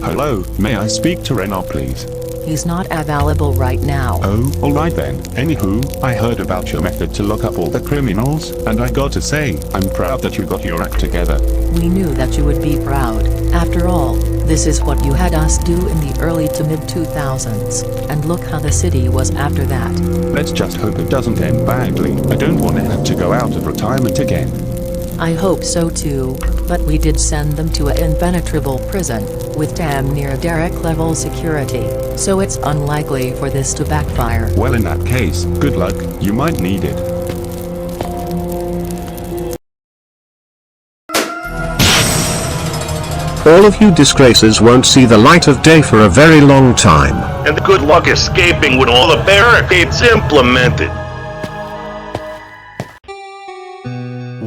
Hello, may I speak to Renard please? He's not available right now. Oh, alright then. Anywho, I heard about your method to lock up all the criminals, and I gotta say, I'm proud that you got your act together. We knew that you would be proud. After all, this is what you had us do in the early to mid 2000s, and look how the city was after that. Let's just hope it doesn't end badly. I don't want Ed to go out of retirement again. I hope so too, but we did send them to an impenetrable prison, with damn near Derek level security, so it's unlikely for this to backfire. Well, in that case, good luck, you might need it. All of you disgraces won't see the light of day for a very long time. And good luck escaping with all the barricades implemented.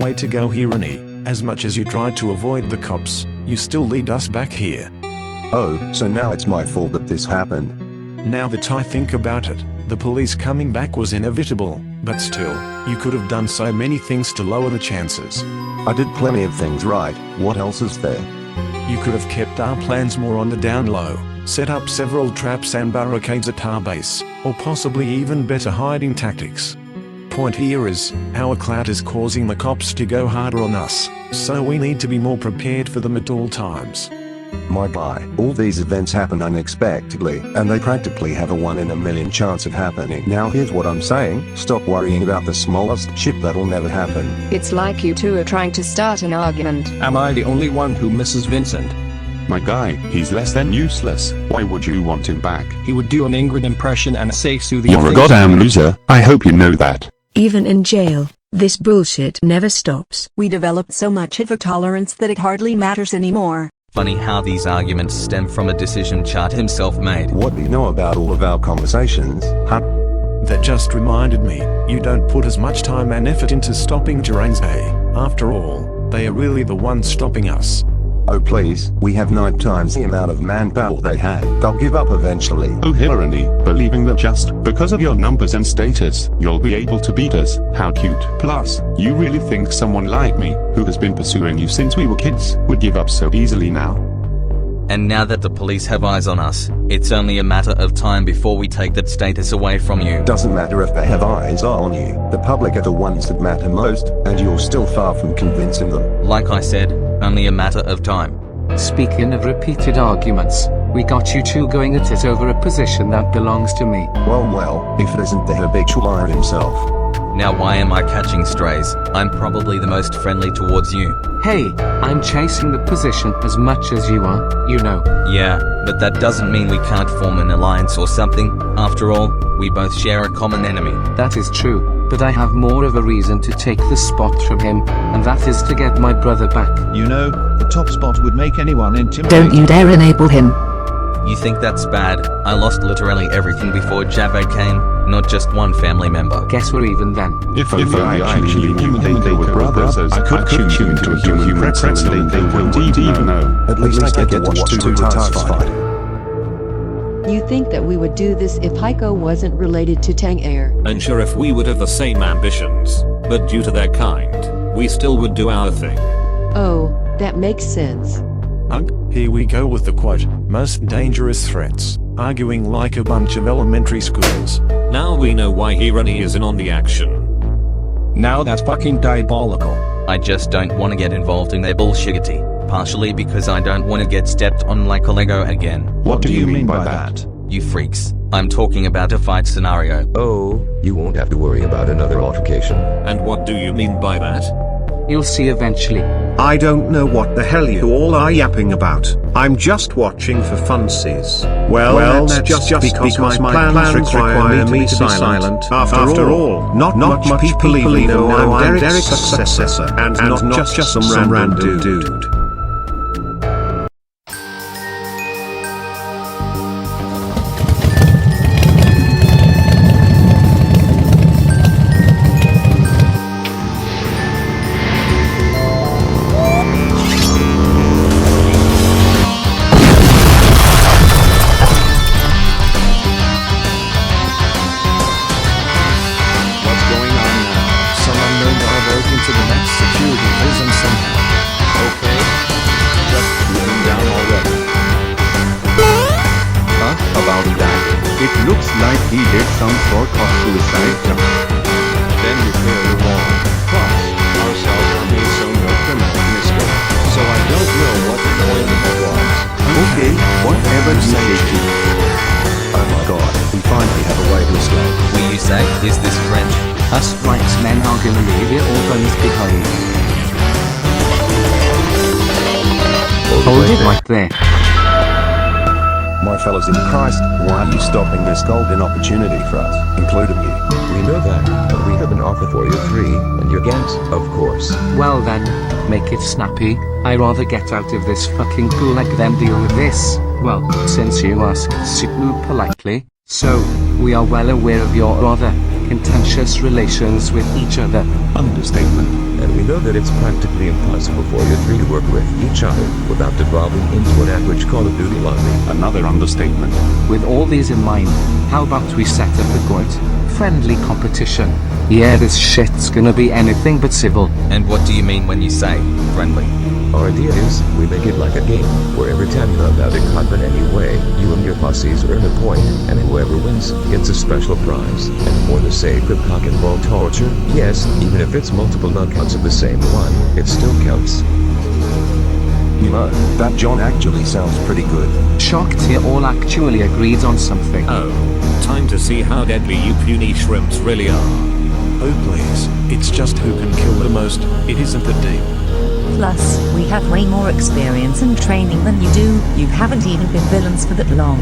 Way to go, Hieronymus. As much as you tried to avoid the cops, you still lead us back here. Oh, so now it's my fault that this happened. Now that I think about it, the police coming back was inevitable, but still, you could have done so many things to lower the chances. I did plenty of things right, what else is there? You could have kept our plans more on the down low, set up several traps and barricades at our base, or possibly even better hiding tactics. Point here is, our clout is causing the cops to go harder on us, so we need to be more prepared for them at all times. My guy, all these events happen unexpectedly, and they practically have a 1 in a million chance of happening. Now here's what I'm saying, stop worrying about the smallest shit that'll never happen. It's like you two are trying to start an argument. Am I the only one who misses Vincent? My guy, he's less than useless. Why would you want him back? He would do an Ingrid impression and say soothing You're a things. goddamn loser, I hope you know that. Even in jail, this bullshit never stops. We developed so much of a tolerance that it hardly matters anymore. Funny how these arguments stem from a decision Chart himself made. What do you know about all of our conversations, huh? That just reminded me, you don't put as much time and effort into stopping Geraint's hay. After all, they are really the ones stopping us. Oh please, we have 9 times the amount of manpower they had. They'll give up eventually. Oh Hieronymus, believing that just because of your numbers and status, you'll be able to beat us, how cute. Plus, you really think someone like me, who has been pursuing you since we were kids, would give up so easily now? And now that the police have eyes on us, it's only a matter of time before we take that status away from you. Doesn't matter if they have eyes on you. The public are the ones that matter most, and you're still far from convincing them. Like I said, only a matter of time. Speaking of repeated arguments, we got you two going at it over a position that belongs to me. Well, if it isn't the habitual liar himself. Now why am I catching strays? I'm probably the most friendly towards you. Hey, I'm chasing the position as much as you are, you know. Yeah, but that doesn't mean we can't form an alliance or something. After all, we both share a common enemy. That is true, but I have more of a reason to take the spot from him, and that is to get my brother back. You know, the top spot would make anyone intimidated. Don't you dare enable him. You think that's bad? I lost literally everything before Javed came, not just one family member. Guess we're even then. If I actually knew they were brothers, I could tune you into a human pretzel and they wouldn't even know. At least I get to watch 2 retardeds fight. You think that we would do this if Heiko wasn't related to Tang Air? Unsure if we would have the same ambitions, but due to their kind, we still would do our thing. Oh, that makes sense. Here we go with the quote, most dangerous threats, arguing like a bunch of elementary schools. Now we know why Hieronymus isn't on the action. Now that's fucking diabolical. I just don't want to get involved in their bullshitty. Partially because I don't want to get stepped on like a Lego again. What do you mean by that? You freaks. I'm talking about a fight scenario. Oh, you won't have to worry about another altercation. And what do you mean by that? You'll see eventually. I don't know what the hell you all are yapping about. I'm just watching for funsies. Well, that's just because my plans require me to be silent. After all, not much people even know I'm Derek's successor, and not just some random dude. Someone known to have broken into the next security prison somehow. Okay. Looks like he did some sort of suicide jump. Then we clear the wall. Plus, our cells are made so no criminal can escape. So I don't know what the point of it was. Okay, whatever you say. Oh my god, we finally have a way to escape. Will you say, is this French? Us rights men are gonna leave your orphans behind. Hold it right there. My fellas in Christ, why are you stopping this golden opportunity for us, including you? We know that, but we have an offer for you three, and your gangs, of course. Well then, make it snappy. I rather get out of this fucking gulag than deal with this. Well, since you asked super politely, so, we are well aware of your rather contentious relations with each other. Understatement. And we know that it's practically impossible for you three to work with each other without devolving into an average Call of Duty lobby. Another understatement. With all these in mind, how about we set up a good, friendly competition? Yeah, this shit's gonna be anything but civil. And what do you mean when you say friendly? Our idea is, we make it like a game, where every time you run out in combat anyway, you and your posses earn a point, and whoever wins gets a special prize. And for the sake of cock and ball torture, yes, even if it's multiple knockouts of the same one, it still counts. You know, that John actually sounds pretty good. Shocked you all actually agreed on something. Oh, time to see how deadly you puny shrimps really are. Oh please, it's just who can kill the most, it isn't the deal. Plus, we have way more experience and training than you do. You haven't even been villains for that long.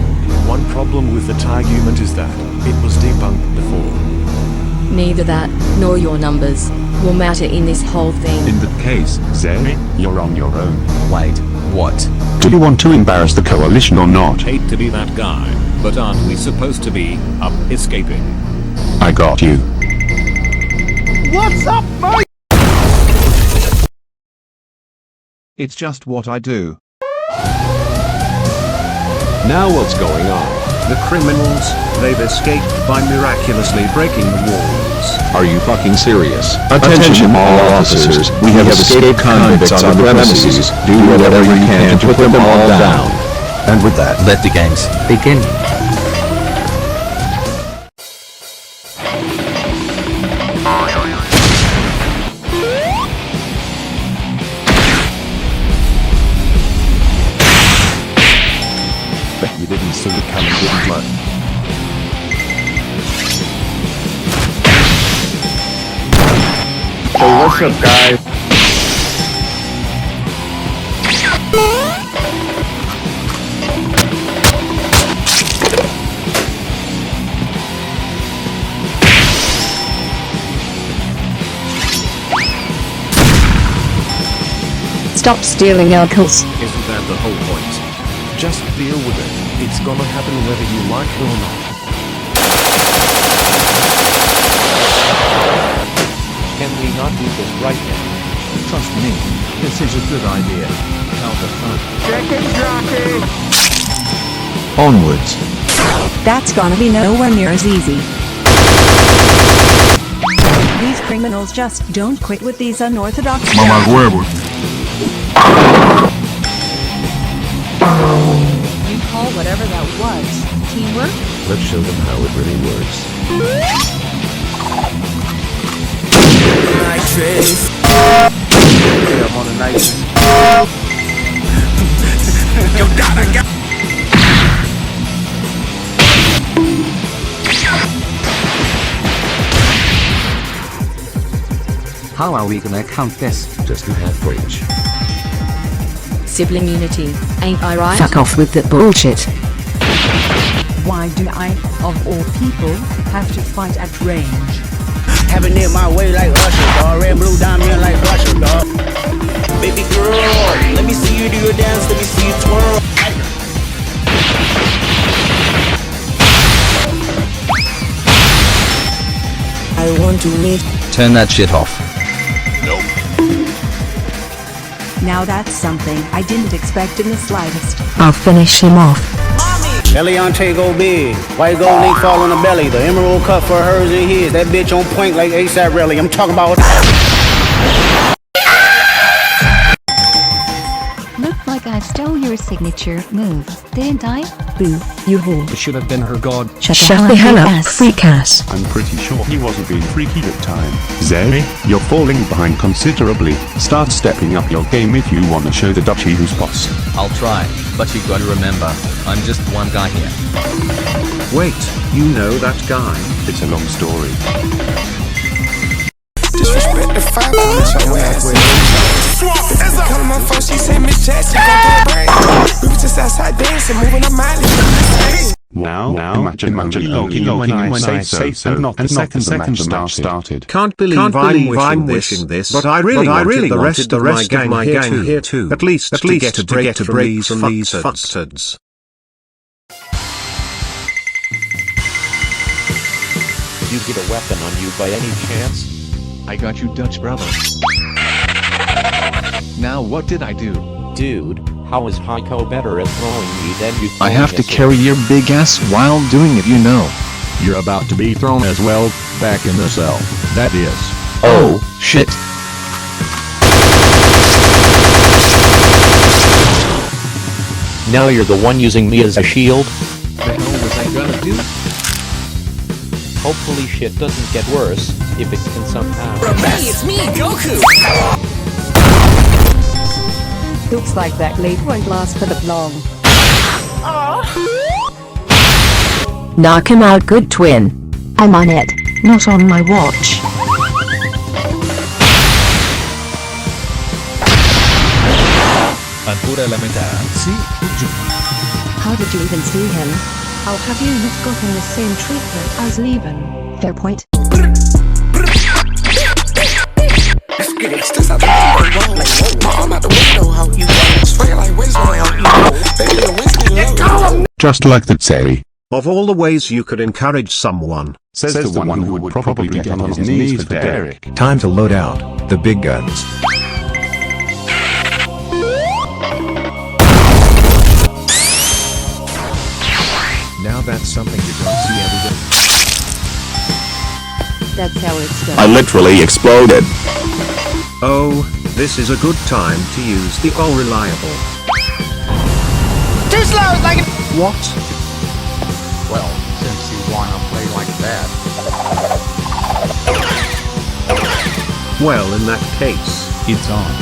One problem with that argument is that it was debunked before. Neither that, nor your numbers, will matter in this whole thing. In that case, Zay, you're on your own. Wait, what? Do you want to embarrass the coalition or not? Hate to be that guy, but aren't we supposed to be, escaping? I got you. What's up, boy? It's just what I do. Now what's going on? The criminals, they've escaped by miraculously breaking the walls. Are you fucking serious? Attention all officers, we have escaped convicts on the premises. Do whatever you can to put them all down. And with that, let the games begin. bet you didn't see it coming, didn't you? Hey, what's up, guys? Stop stealing our kills. Isn't that the whole point? Just deal with it. It's gonna happen whether you like it or not. Can we not do this right now? Trust me, this is a good idea. How the fun. Chicken jockey! Onwards. That's gonna be nowhere near as easy. These criminals just don't quit with these unorthodox. Mama huevo. You call whatever that was teamwork? Let's show them how it really works. Nitrous. I'm on a nice. Yo, God, I got. How are we gonna count this? Just do half for each. Sibling unity, ain't I right? Fuck off with that bullshit. Why do I, of all people, have to fight at range? Having it my way like Usher, dog. Red, blue, diamond like Usher, dog. Baby girl, let me see you do your dance, let me see you twirl. I want to meet. Turn that shit off. Nope. Now that's something I didn't expect in the slightest. I'll finish him off. Eliante go big. White gold link fall on the belly. The emerald cut for hers and his. That bitch on point like ASAP Rally. I'm talking about. Look like I've stole your signature move, didn't I? Boo, you whore. It should have been her god. Shut the hell up, freak ass. I'm pretty sure he wasn't being freaky that time. Zeri, you're falling behind considerably. Start stepping up your game if you want to show the duchy who's boss. I'll try, but you gotta remember, I'm just one guy here. Wait, you know that guy? It's a long story. Disrespect the fire, your ass. Call my phone, she say Miss Jackson, go to the brain. We was just outside dancing, moving our mileage. Now, imagine when I say so, and not the second the match started. Can't believe I'm wishing this, but I really wanted the rest of my gang here too. At least to get a break from these fucktards. You get a weapon on you by any chance? I got you, Dutch brother. Now what did I do? Dude, how is Heiko better at throwing me than you? I have to carry your big ass while doing it, you know. You're about to be thrown as well, back in the cell. That is. Oh, shit. Now you're the one using me as a shield? The hell was I gonna do? Hopefully shit doesn't get worse, if it can somehow. Hey, it's me, Goku! Looks like that lead won't last for the long. Knock him out, good twin. I'm on it, not on my watch. Ancora la metà. Sì, giù. How did you even see him? How have you not gotten the same treatment as Leven? Fair point. Just like that, Zeri. Of all the ways you could encourage someone, says the one who would probably get on his knees for Derek. Time to load out the big guns. Now that's something you don't see every day. That's how it's done. I literally exploded. Oh, this is a good time to use the all-reliable. Too slow, like What? Well, since you wanna play like that. Well, in that case, it's on.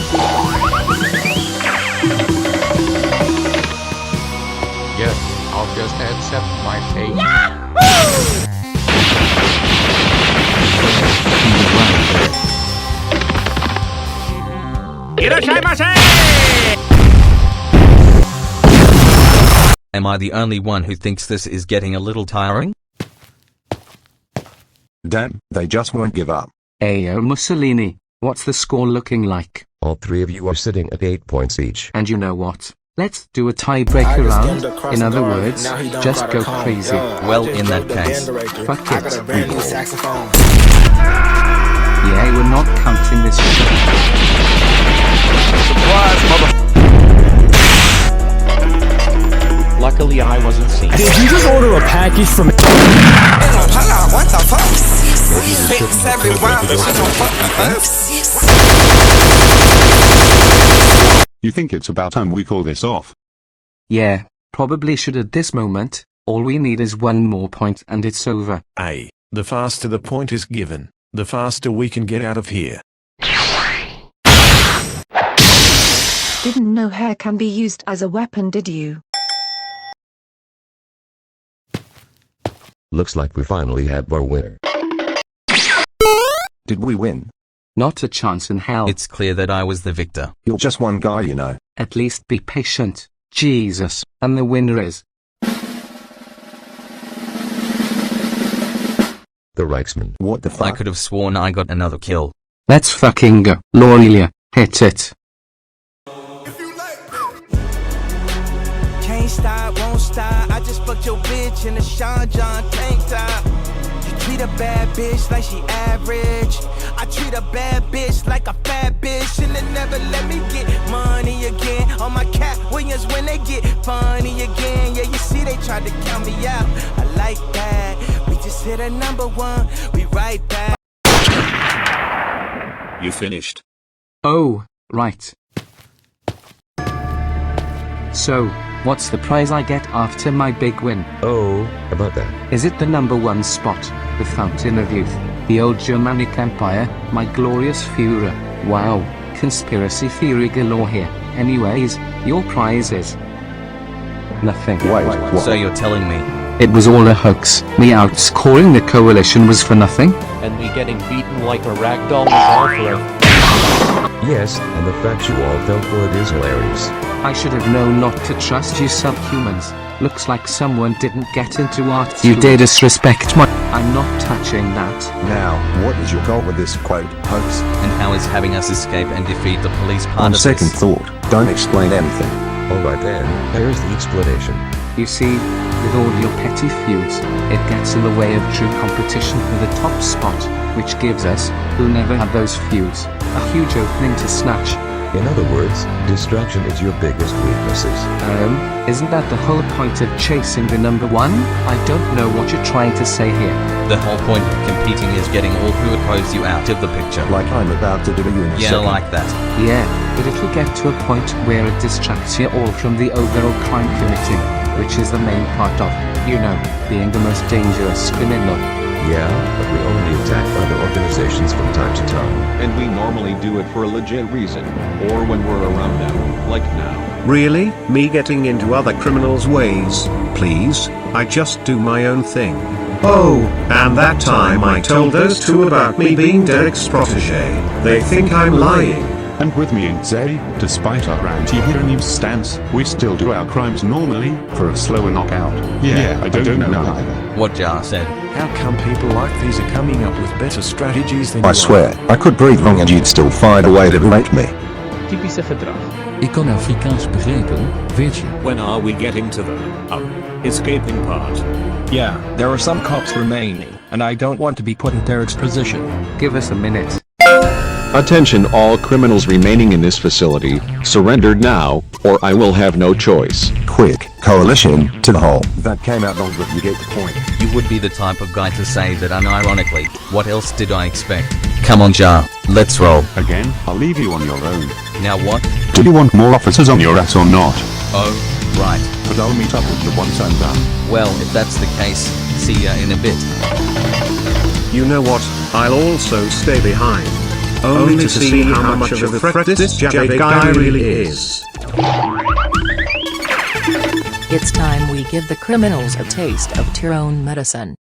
Yes, I'll just accept my fate. Am I the only one who thinks this is getting a little tiring? Damn, they just won't give up. Ayo Mussolini, what's the score looking like? All three of you are sitting at 8 points each. And you know what? Let's do a tiebreaker round. In other words, just go crazy. Well, in that case, fuck it. Yeah, we're not counting this shit. Surprise, mother. Luckily, I wasn't seen. Did you just order a package from? What the fuck? Fix every round, but you don't fuck You think it's about time we call this off? Yeah, probably should at this moment. All we need is one more point and it's over. Hey, the faster the point is given, the faster we can get out of here. Didn't know hair can be used as a weapon, did you? Looks like we finally have our winner. Did we win? Not a chance in hell. It's clear that I was the victor. You're just one guy, you know. At least be patient. Jesus. And the winner is... The Reichsman. What the fuck? I could have sworn I got another kill. Let's fucking go. Lorelia, hit it. Can't stop, won't stop. I just fucked your bitch in a Sean John tank top. You treat a bad bitch like she average. I treat a bad bitch like a fat bitch, and they never let me get money again. On my Cat Williams when they get funny again. Yeah, you see they tried to count me out. I like that. We just hit a #1. We right back. You finished. Oh, right. So, what's the prize I get after my big win? Oh, about that. Is it the #1 spot, the Fountain of Youth, the old Germanic Empire, my glorious Führer? Wow, conspiracy theory galore here. Anyways, your prize is nothing. Wait, what? So you're telling me It was all a hoax. Me outscoring the coalition was for nothing? And me getting beaten like a ragdoll is all for Yes, and the fact you all fell for it is hilarious. I should have known not to trust you subhumans. Looks like someone didn't get into art school. You dare disrespect my... I'm not touching that. Now, what is your goal with this quote, hoax? and how is having us escape and defeat the police part On of second this? thought, don't explain anything. Alright then, here's the explanation. You see, with all your petty feuds, it gets in the way of true competition for the top spot, which gives us, who never had those feuds, a huge opening to snatch. In other words, distraction is your biggest weaknesses. Isn't that the whole point of chasing the #1? I don't know what you're trying to say here. The whole point of competing is getting all who oppose you out of the picture. Like I'm about to do to you in a Yeah, second. like that. Yeah, but it'll get to a point where it distracts you all from the overall crime committing, which is the main part of, you know, being the most dangerous criminal. Yeah, but we only attack other organizations from time to time. And we normally do it for a legit reason, or when we're around them, like now. Really? Me getting into other criminals' ways? Please, I just do my own thing. Oh, and that time I told those two about me being Derek's protege. They think I'm lying. And with me and Zay, despite our anti-Hieronymus stance, we still do our crimes normally, for a slower knockout. Yeah, I don't know either. What Jar said. How come people like these are coming up with better strategies than I you swear, I could breathe wrong and you'd still find a way to berate me. Typische gedrag. Ik kan Afrikaans begrijpen, weet je. When are we getting to the escaping part? Yeah, there are some cops remaining, and I don't want to be put in Derek's position. Give us a minute. Attention all criminals remaining in this facility, surrender now, or I will have no choice. Quick, coalition, to the hole. That came out wrong, but you get the point. You would be the type of guy to say that unironically. What else did I expect? Come on, Jar. Let's roll. Again, I'll leave you on your own. Now what? Do you want more officers on your ass or not? Oh, right. But I'll meet up with you once I'm done. Well, if that's the case, see ya in a bit. You know what? I'll also stay behind. Only to see how much of a threat this jailbreak guy really is. It's time we give the criminals a taste of Tyrone medicine.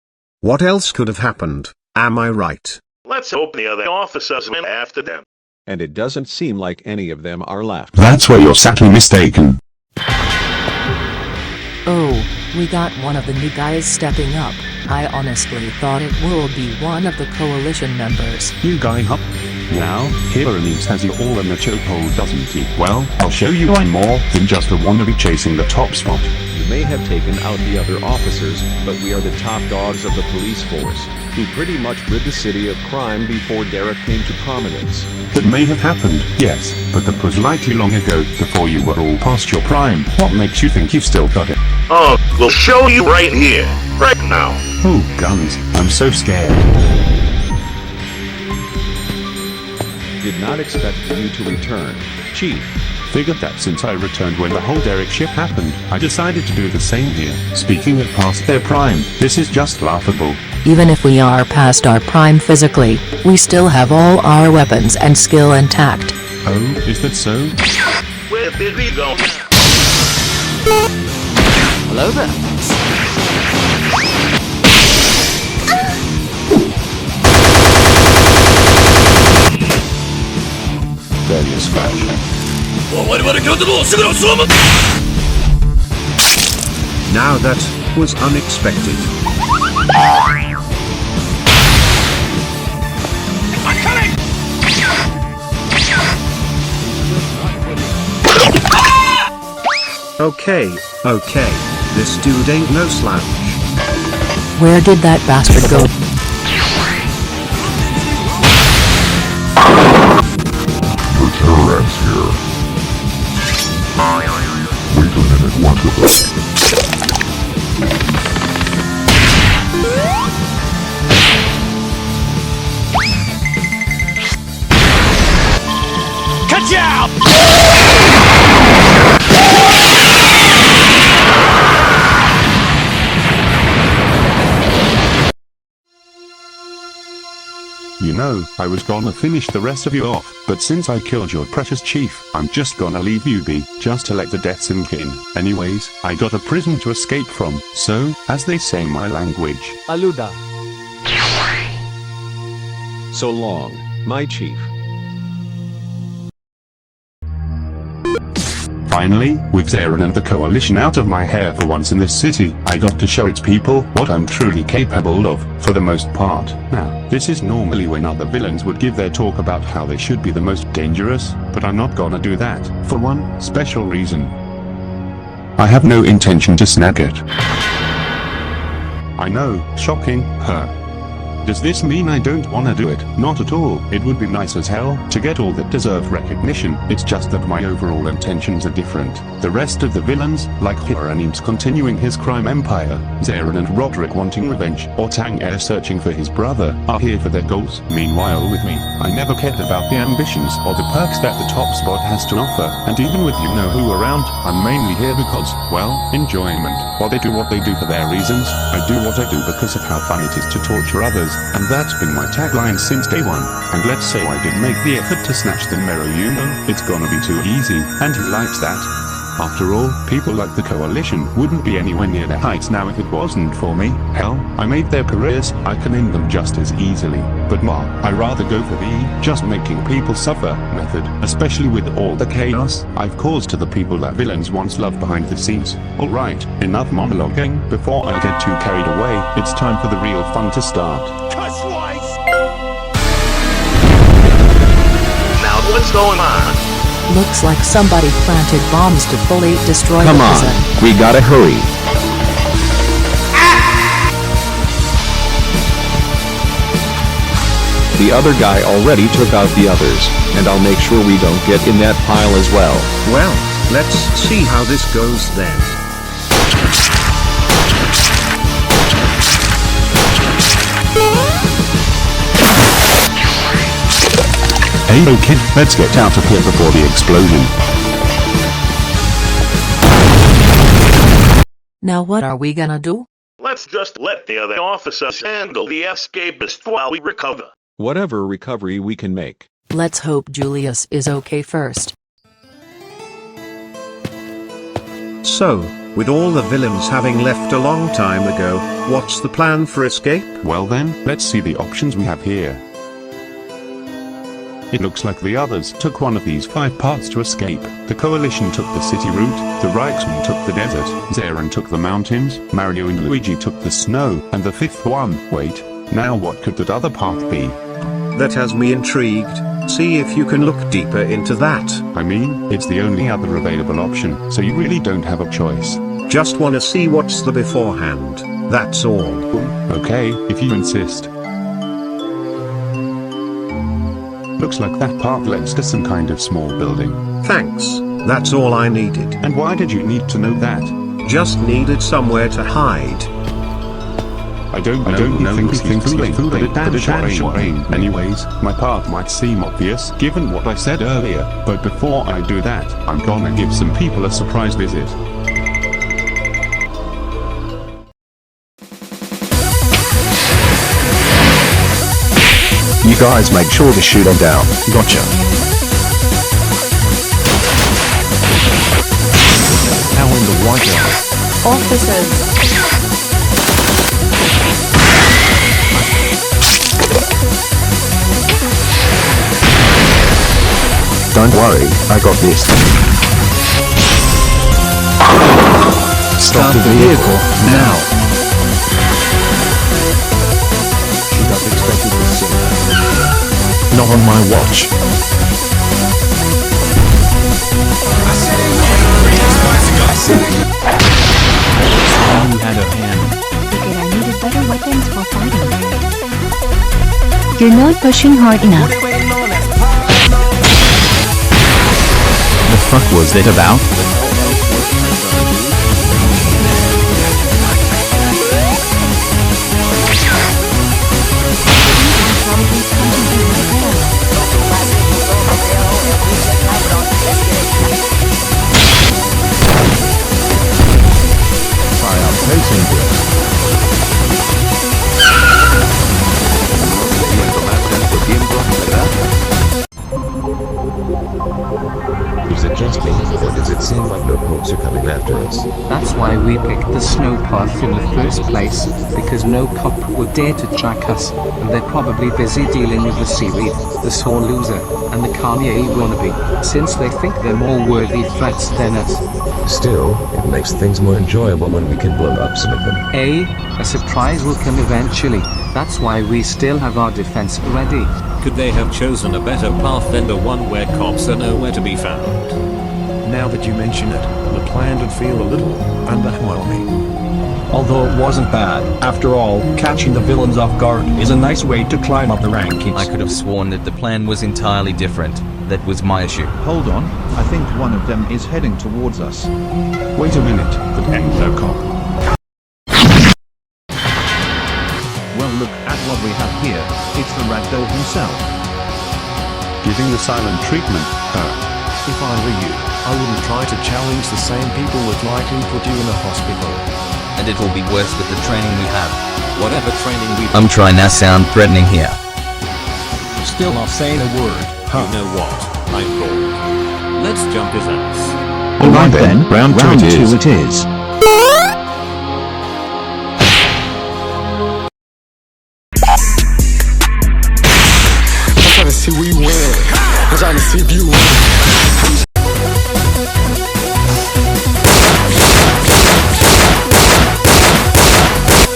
What else could have happened? Am I right? Let's hope the other officers went after them. And it doesn't seem like any of them are left. That's where you're sadly mistaken. Oh, we got one of the new guys stepping up. I honestly thought it will be one of the coalition members. You guy up. Now, Hieronymus has you all in the chokehold, doesn't he? Well, I'll show you I'm more than just a wannabe chasing the top spot. You may have taken out the other officers, but we are the top dogs of the police force, who pretty much rid the city of crime before Derek came to prominence. That may have happened, yes, but that was likely long ago, before you were all past your prime. What makes you think you've still got it? Oh, we'll show you right here, right now. Oh, guns, I'm so scared. Did not expect you to return, Chief. Figured that since I returned when the whole Derek shit happened, I decided to do the same here. Speaking of past their prime, this is just laughable. Even if we are past our prime physically, we still have all our weapons and skill intact. Oh, is that so? Where did we go? Hello there. Various fashion. Now that was unexpected. Okay, this dude ain't no slouch. Where did that bastard go? The terror ants here. Wait a minute, what the fuck? Catch out! know, I was gonna finish the rest of you off, but since I killed your precious chief, I'm just gonna leave you be, just to let the death sink in. Anyways, I got a prison to escape from, so, as they say in my language. Aluda. So long, my chief. Finally, with Zarin and the coalition out of my hair for once in this city, I got to show its people what I'm truly capable of, for the most part. Now, this is normally when other villains would give their talk about how they should be the most dangerous, but I'm not gonna do that, for one special reason. I have no intention to snag it. I know, shocking, huh? Does this mean I don't wanna do it? Not at all. It would be nice as hell to get all that deserve recognition. It's just that my overall intentions are different. The rest of the villains, like Hieronymus continuing his crime empire, Zarin and Roderick wanting revenge, or Tang Air searching for his brother, are here for their goals. Meanwhile with me, I never cared about the ambitions or the perks that the top spot has to offer, and even with you know who around, I'm mainly here because, well, enjoyment. While they do what they do for their reasons, I do what I do because of how fun it is to torture others. And that's been my tagline since day one. And let's say I did make the effort to snatch the mirror, you know, it's gonna be too easy, and who likes that? After all, people like the coalition wouldn't be anywhere near their heights now if it wasn't for me. Hell, I made their careers, I can end them just as easily. But I rather go for the just making people suffer method, especially with all the chaos I've caused to the people that villains once loved behind the scenes. Alright, enough monologuing. Before I get too carried away, it's time for the real fun to start. Now what's going on? Looks like somebody planted bombs to fully destroy Come the on, prison. we gotta hurry. The other guy already took out the others, and I'll make sure we don't get in that pile as well. Well, let's see how this goes then. Hey yo kid, let's get out of here before the explosion. Now what are we gonna do? Let's just let the other officers handle the escapist while we recover. Whatever recovery we can make. Let's hope Julius is okay first. So, with all the villains having left a long time ago, what's the plan for escape? Well then, let's see the options we have here. It looks like the others took one of these 5 paths to escape. The coalition took the city route, the Reichsman took the desert, Zarin took the mountains, Mario and Luigi took the snow, and the 5th one, wait, now what could that other path be? That has me intrigued. See if you can look deeper into that. I mean, it's the only other available option, so you really don't have a choice. Just wanna see what's the beforehand, that's all. Okay, if you insist. Looks like that path leads to some kind of small building. Thanks, that's all I needed. And why did you need to know that? Just needed somewhere to hide. I don't know if he thinks he's fooling, but it damn sure ain't. Anyways, my path might seem obvious, given what I said earlier, but before I do that, I'm gonna give some people a surprise visit. You guys make sure to shoot them down. Gotcha. How in the White House? Officers. Don't worry, I got this. Stop the vehicle, now. Should have expected this soon. Not on my watch. You had a hand. Figured I needed better weapons for fighting. You're not pushing hard enough. The fuck was that about? Try out pacing this. The last end for Is it just me, or does it seem like no cops are coming after us? That's why we picked the snow path in the first place, because no cop would dare to track us, and they're probably busy dealing with the seaweed, the sore loser, and the Kanye wannabe, since they think they're more worthy threats than us. Still, it makes things more enjoyable when we can blow up some of them. A surprise will come eventually. That's why we still have our defense ready. Could they have chosen a better path than the one where cops are nowhere to be found? Now that you mention it, the plan did feel a little underwhelming. Although it wasn't bad. After all, catching the villains off guard is a nice way to climb up the rankings. I could have sworn that the plan was entirely different. That was my issue. Hold on, I think one of them is heading towards us. Wait a minute, that ain't no cop. Well, look at what we have here. It's the ragdoll himself. Giving the silent treatment, If I were you, I wouldn't try to challenge the same people that likely put you in a hospital. And it'll be worse with the training we have. Whatever training we I'm trying to sound threatening here. Still not saying a word. You know what? I'm bored. Let's jump his ass. Alright then, round two it is. I'm trying to see where you win. I'm trying to see if you win.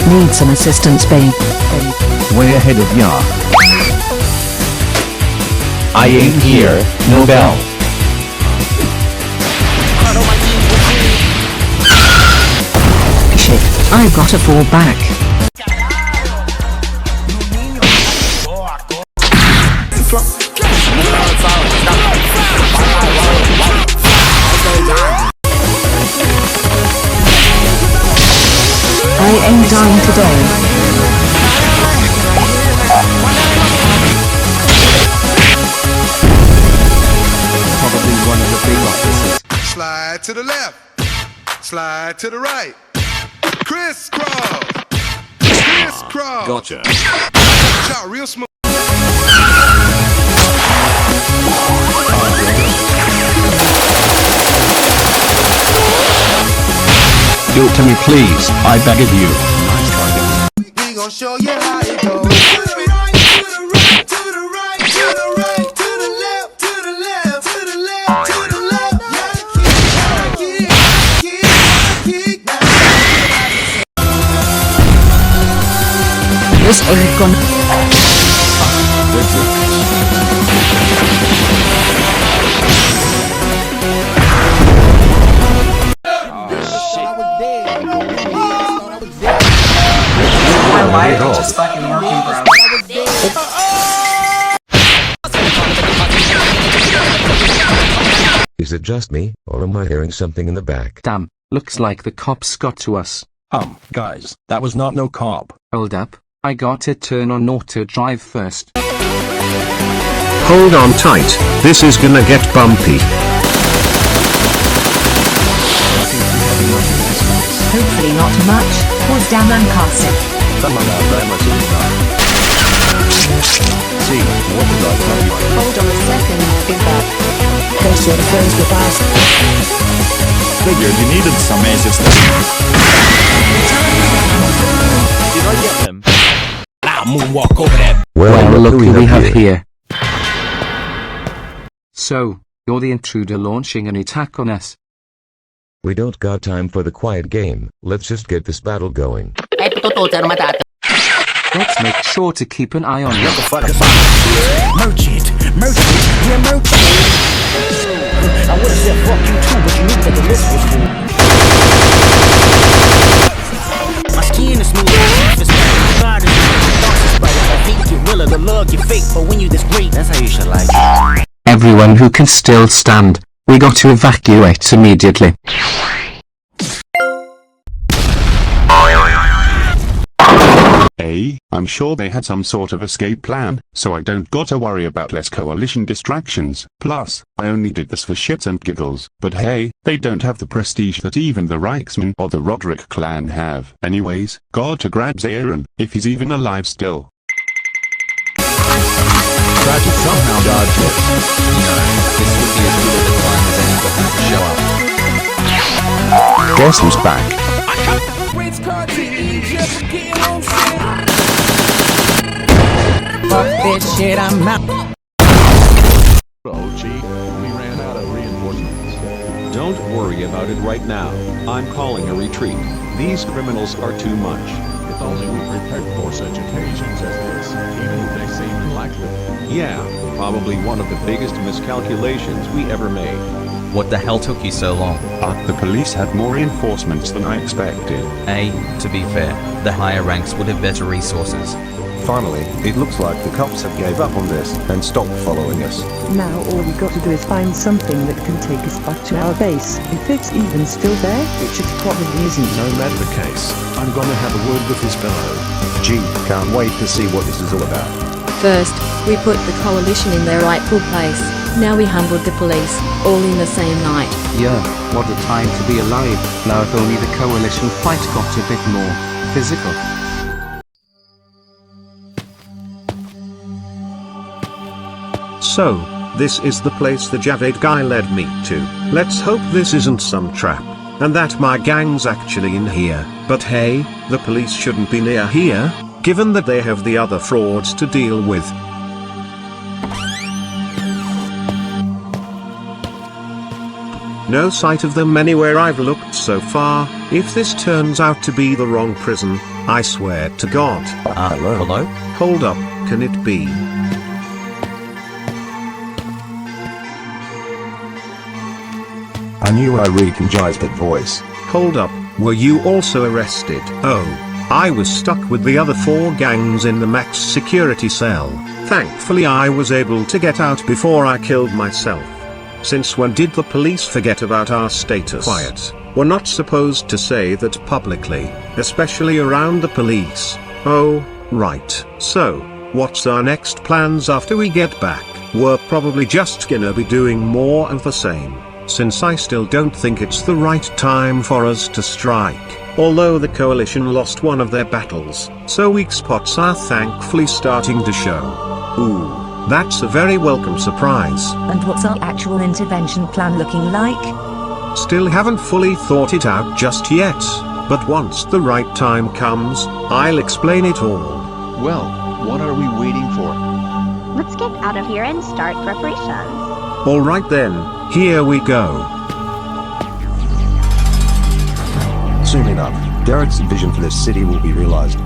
Need some assistance, babe. Way ahead of ya. I ain't here, no bell. Shit, I've got to fall back. I ain't dying today. Probably one of the big officers. Slide to the left. Slide to the right. Crisscross. Crisscross. Gotcha. Shot real smooth. Do it to me please, I beg of you. We gon' show you how it goes. This ain't gonna... My life is just fucking working, bro. Is it just me, or am I hearing something in the back? Damn, looks like the cops got to us. Guys, that was not no cop. Hold up, I got to turn on auto drive first. Hold on tight, this is gonna get bumpy. Hopefully not much, cause damn I'm casting. See, what did I tell you? Hold on a second, big bad. Cause you're friends with us. Figured you needed some answers. Did I get them? Now moonwalk over there. Well, look who we have here. So, you're the intruder launching an attack on us. We don't got time for the quiet game, let's just get this battle going. Let's make sure to keep an eye on you. Merchant, yeah, merchant. I would've said fuck you too, but you knew that the list was full. My skin is smooth, it's hard as I hate you real, the love you fake, but when you this great, that's how you should like it. Everyone who can still stand, we got to evacuate immediately. I'm sure they had some sort of escape plan, so I don't gotta worry about less coalition distractions. Plus, I only did this for shits and giggles, but hey, they don't have the prestige that even the Reichsman or the Roderick clan have. Anyways, gotta grab Aaron, if he's even alive still. tried to somehow dodge this. This would be as good a time as any for him to show up. Guess who's back? Fuck this shit, I'm out. Oh, Chief, we ran out of reinforcements. Don't worry about it right now. I'm calling a retreat. These criminals are too much. If only we prepared for such occasions as this, even if they seem unlikely. Yeah, probably one of the biggest miscalculations we ever made. What the hell took you so long? The police had more reinforcements than I expected. To be fair, the higher ranks would have better resources. Finally, it looks like the cops have gave up on this and stopped following us. Now all we got to do is find something that can take us back to our base. If it's even still there, which it probably isn't. No matter the case, I'm gonna have a word with this fellow. Gee, can't wait to see what this is all about. First, we put the coalition in their rightful place. Now we humbled the police, all in the same night. Yeah, what a time to be alive. Now if only the coalition fight got a bit more physical. So, this is the place the Javed guy led me to. Let's hope this isn't some trap, and that my gang's actually in here. But hey, the police shouldn't be near here, given that they have the other frauds to deal with. No sight of them anywhere I've looked so far. If this turns out to be the wrong prison, I swear to God. Hello? Hold up, can it be? I knew I recognized that voice. Hold up, were you also arrested? Oh, I was stuck with the other 4 gangs in the max security cell. Thankfully I was able to get out before I killed myself. Since when did the police forget about our status? Quiet. We're not supposed to say that publicly, especially around the police. Oh, right. So, what's our next plans after we get back? We're probably just gonna be doing more of the same, since I still don't think it's the right time for us to strike. Although the coalition lost one of their battles, so weak spots are thankfully starting to show. Ooh, that's a very welcome surprise. And what's our actual intervention plan looking like? Still haven't fully thought it out just yet, but once the right time comes, I'll explain it all. Well, what are we waiting for? Let's get out of here and start preparations. Alright then, here we go. Soon enough, Derek's vision for this city will be realized.